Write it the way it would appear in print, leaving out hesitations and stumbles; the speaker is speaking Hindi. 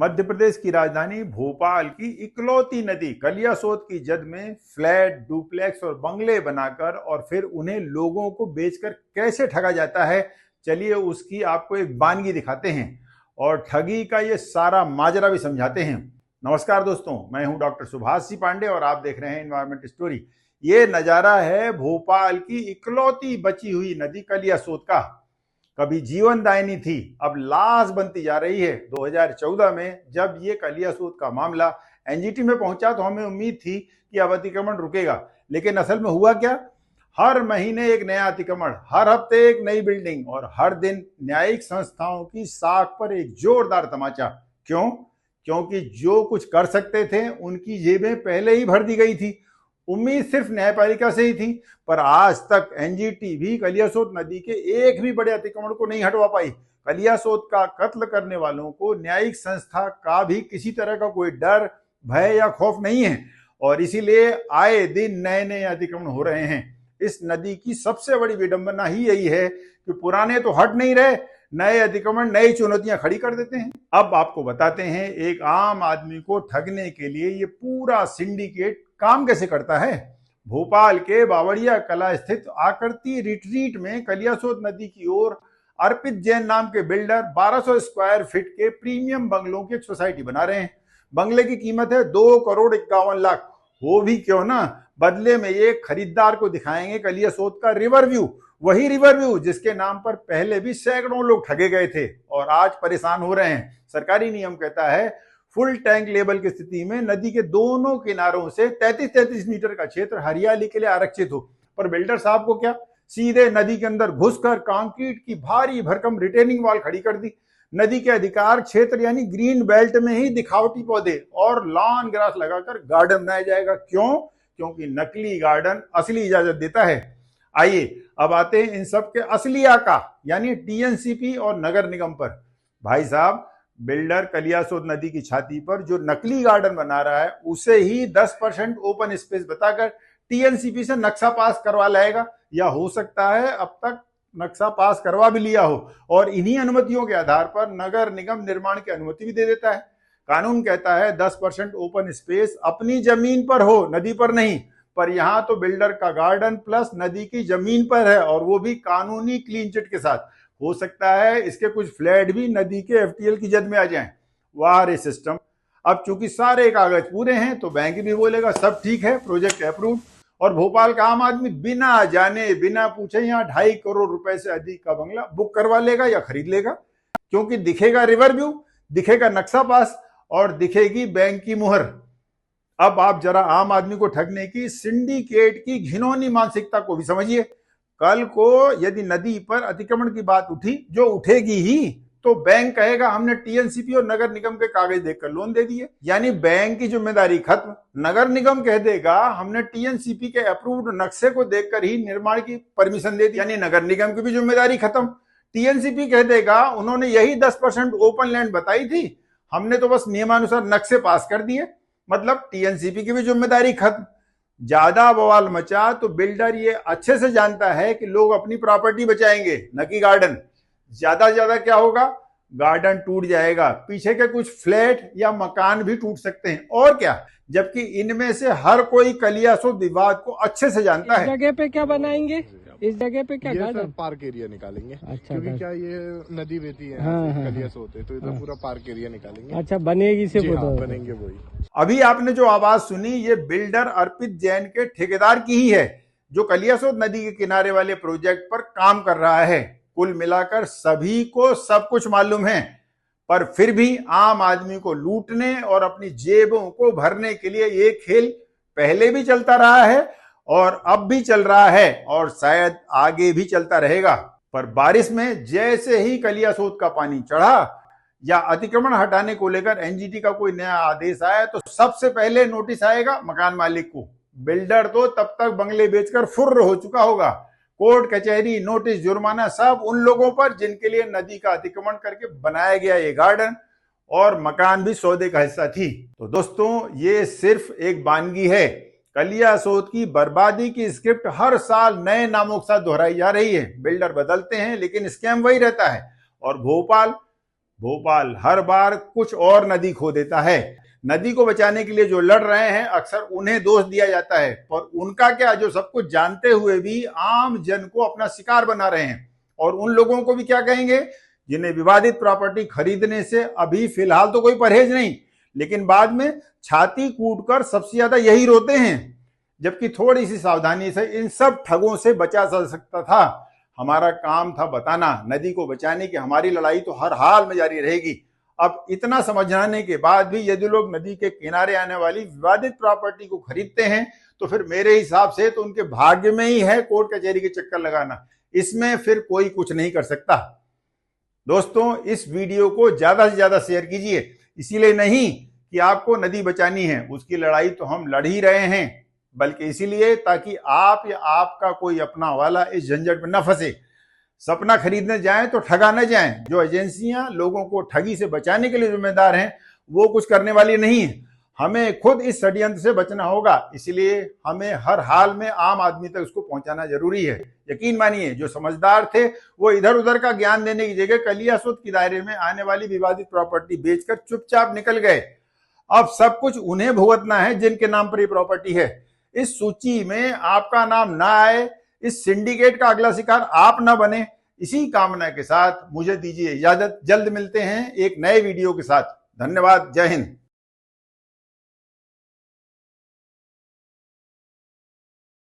मध्य प्रदेश की राजधानी भोपाल की इकलौती नदी कलियासोत की जद में फ्लैट, डुप्लेक्स और बंगले बनाकर और फिर उन्हें लोगों को बेचकर कैसे ठगा जाता है, चलिए उसकी आपको एक वानगी दिखाते हैं और ठगी का ये सारा माजरा भी समझाते हैं। नमस्कार दोस्तों, मैं हूं डॉक्टर सुभाष सी पांडे और आप देख रहे हैं एनवायरमेंट स्टोरी। ये नजारा है भोपाल की इकलौती बची हुई नदी कलियासोत का। कभी जीवनदायिनी थी, अब लाश बनती जा रही है। 2014 में जब ये कलियासोत का मामला एनजीटी में पहुंचा तो हमें उम्मीद थी कि अब अतिक्रमण रुकेगा, लेकिन असल में हुआ क्या? हर महीने एक नया अतिक्रमण, हर हफ्ते एक नई बिल्डिंग और हर दिन न्यायिक संस्थाओं की साख पर एक जोरदार तमाचा। क्यों? क्योंकि जो कुछ कर सकते थे उनकी जेबें पहले ही भर दी गई थी। उम्मीद सिर्फ न्यायपालिका से ही थी, पर आज तक एनजीटी भी कलियासोत नदी के एक भी बड़े अतिक्रमण को नहीं हटवा पाई। कलियासोत का कत्ल करने वालों को न्यायिक संस्था का भी किसी तरह का कोई डर, भय या खौफ नहीं है और इसीलिए आए दिन नए नए अतिक्रमण हो रहे हैं। इस नदी की सबसे बड़ी विडंबना ही यही है कि पुराने तो हट नहीं रहे, नए अतिक्रमण नई चुनौतियां खड़ी कर देते हैं। अब आपको बताते हैं एक आम आदमी को ठगने के लिए ये पूरा सिंडिकेट काम कैसे करता है। भोपाल के बावड़िया कला स्थित आकृति रिट्रीट में कलियासोत नदी की ओर अर्पित जैन नाम के बिल्डर 1200 स्क्वायर फीट के प्रीमियम बंगलों की एक सोसाइटी बना रहे हैं। बंगले की कीमत है 2,51,00,000। हो भी क्यों ना, बदले में ये खरीदार को दिखाएंगे कलियासोत का रिवर व्यू, वही रिवर व्यू जिसके नाम पर पहले भी सैकड़ों लोग ठगे गए थे और आज परेशान हो रहे हैं। सरकारी नियम कहता है फुल टैंक लेवल की स्थिति में नदी के दोनों किनारों से 33-33 मीटर का क्षेत्र हरियाली के लिए आरक्षित हो, पर बिल्डर साहब को क्या, सीधे नदी के अंदर घुसकर कंक्रीट की भारी भरकम रिटेनिंग वॉल खड़ी कर दी। नदी के अधिकार क्षेत्र यानी ग्रीन बेल्ट में ही दिखावटी पौधे और लॉन ग्रास लगाकर गार्डन बनाया जाएगा। क्यों? क्योंकि नकली गार्डन असली इजाजत देता है। आइए अब आते हैं इन सब के असली आका यानी टीएनसीपी और नगर निगम पर। भाई साहब, बिल्डर कलियासोत नदी की छाती पर जो नकली गार्डन बना रहा है उसे ही 10% ओपन स्पेस बताकर टीएनसीपी से नक्शा पास करवा लाएगा, या हो सकता है अब तक नक्शा पास करवा भी लिया हो और इन्हीं अनुमतियों के आधार पर नगर निगम निर्माण की अनुमति भी दे देता है। कानून कहता है 10% ओपन स्पेस अपनी जमीन पर हो, नदी पर नहीं, पर यहां तो बिल्डर का गार्डन प्लस नदी की जमीन पर है और वो भी कानूनी क्लीन चिट के साथ। हो सकता है इसके कुछ फ्लैट भी नदी के एफटीएल की जद में आ जाएं। वाह रे सिस्टम! अब चूंकि सारे कागज पूरे हैं तो बैंक भी बोलेगा सब ठीक है, प्रोजेक्ट अप्रूव, और भोपाल का आम आदमी बिना जाने बिना पूछे यहाँ 2.5 करोड़ रुपए से अधिक का बंगला बुक करवा लेगा या खरीद लेगा, क्योंकि दिखेगा रिवर व्यू, दिखेगा नक्शा पास और दिखेगी बैंक की मुहर। अब आप जरा आम आदमी को ठगने की सिंडिकेट की घिनौनी मानसिकता को भी समझिए। कल को यदि नदी पर अतिक्रमण की बात उठी, जो उठेगी ही, तो बैंक कहेगा हमने टीएनसीपी और नगर निगम के कागज देखकर लोन दे दिए, यानी बैंक की जिम्मेदारी खत्म। नगर निगम कह देगा हमने टीएनसीपी के अप्रूव्ड नक्शे को देखकर ही निर्माण की परमिशन दे दी, यानी नगर निगम की भी जिम्मेदारी खत्म। टीएनसीपी कह देगा उन्होंने यही 10% ओपन लैंड बताई थी, हमने तो बस नियमानुसार नक्शे पास कर दिए, मतलब टीएनसीपी की भी जिम्मेदारी खत्म। ज्यादा बवाल मचा तो बिल्डर ये अच्छे से जानता है कि लोग अपनी प्रॉपर्टी बचाएंगे, न कि गार्डन। ज्यादा ज्यादा क्या होगा, गार्डन टूट जाएगा, पीछे के कुछ फ्लैट या मकान भी टूट सकते हैं, और क्या, जबकि इनमें से हर कोई कलियासोत विवाद को अच्छे से जानता है। इस जगह पे क्या बनाएंगे, इस जगह पे क्या ये पार्क एरिया निकालेंगे। अच्छा, क्योंकि क्या ये नदी बहती है, हाँ, कलियासोत है, तो इधर पूरा पार्क एरिया निकालेंगे। अच्छा, बनेगी से बनेंगे वही। अभी आपने जो आवाज सुनी ये बिल्डर अर्पित जैन के ठेकेदार की ही है, जो कलियासोत नदी के किनारे वाले प्रोजेक्ट पर काम कर रहा है। कुल मिलाकर सभी को सब कुछ मालूम है, पर फिर भी आम आदमी को लूटने और अपनी जेबों को भरने के लिए ये खेल पहले भी चलता रहा है और अब भी चल रहा है और शायद आगे भी चलता रहेगा। पर बारिश में जैसे ही कलियासोत का पानी चढ़ा या अतिक्रमण हटाने को लेकर एनजीटी का कोई नया आदेश आया तो सबसे पहले नोटिस आएगा मकान मालिक को। बिल्डर तो तब तक बंगले बेचकर फुर्र हो चुका होगा। कोर्ट कचहरी, नोटिस, जुर्माना सब उन लोगों पर जिनके लिए नदी का अतिक्रमण करके बनाया गया ये गार्डन और मकान भी सौदे का हिस्सा थी। तो दोस्तों, ये सिर्फ एक वानगी है। कलियासोत की बर्बादी की स्क्रिप्ट हर साल नए नामों के साथ दोहराई जा रही है। बिल्डर बदलते हैं लेकिन स्कैम वही रहता है और भोपाल भोपाल हर बार कुछ और नदी खो देता है। नदी को बचाने के लिए जो लड़ रहे हैं अक्सर उन्हें दोष दिया जाता है, पर उनका क्या जो सब कुछ जानते हुए भी आम जन को अपना शिकार बना रहे हैं। और उन लोगों को भी क्या कहेंगे जिन्हें विवादित प्रॉपर्टी खरीदने से अभी फिलहाल तो कोई परहेज नहीं, लेकिन बाद में छाती कूटकर सबसे ज्यादा यही रोते हैं। जबकि थोड़ी सी सावधानी से इन सब ठगों से बचा जा सकता था। हमारा काम था बताना, नदी को बचाने की हमारी लड़ाई तो हर हाल में जारी रहेगी। अब इतना समझाने के बाद भी यदि लोग नदी के किनारे आने वाली विवादित प्रॉपर्टी को खरीदते हैं तो फिर मेरे हिसाब से तो उनके भाग्य में ही है कोर्ट कचहरी के चक्कर लगाना, इसमें फिर कोई कुछ नहीं कर सकता। दोस्तों, इस वीडियो को ज्यादा से ज्यादा शेयर कीजिए, इसीलिए नहीं कि आपको नदी बचानी है, उसकी लड़ाई तो हम लड़ ही रहे हैं, बल्कि इसीलिए ताकि आप या आपका कोई अपना वाला इस झंझट में न फंसे। सपना खरीदने जाएं तो ठगा न जाएं। जो एजेंसियां लोगों को ठगी से बचाने के लिए जिम्मेदार हैं वो कुछ करने वाली नहीं है। हमें खुद इस षड्यंत्र से बचना होगा, इसलिए हमें हर हाल में आम आदमी तक उसको पहुंचाना जरूरी है। यकीन मानिए, जो समझदार थे वो इधर उधर का ज्ञान देने की जगह कलियासोत के दायरे में आने वाली विवादित प्रॉपर्टी बेचकर चुपचाप निकल गए। अब सब कुछ उन्हें भुगतना है जिनके नाम पर ये प्रॉपर्टी है। इस सूची में आपका नाम ना आए, इस सिंडिकेट का अगला शिकार आप ना बने, इसी कामना के साथ मुझे दीजिए इजाजत। जल्द मिलते हैं एक नए वीडियो के साथ। धन्यवाद। जय हिंद।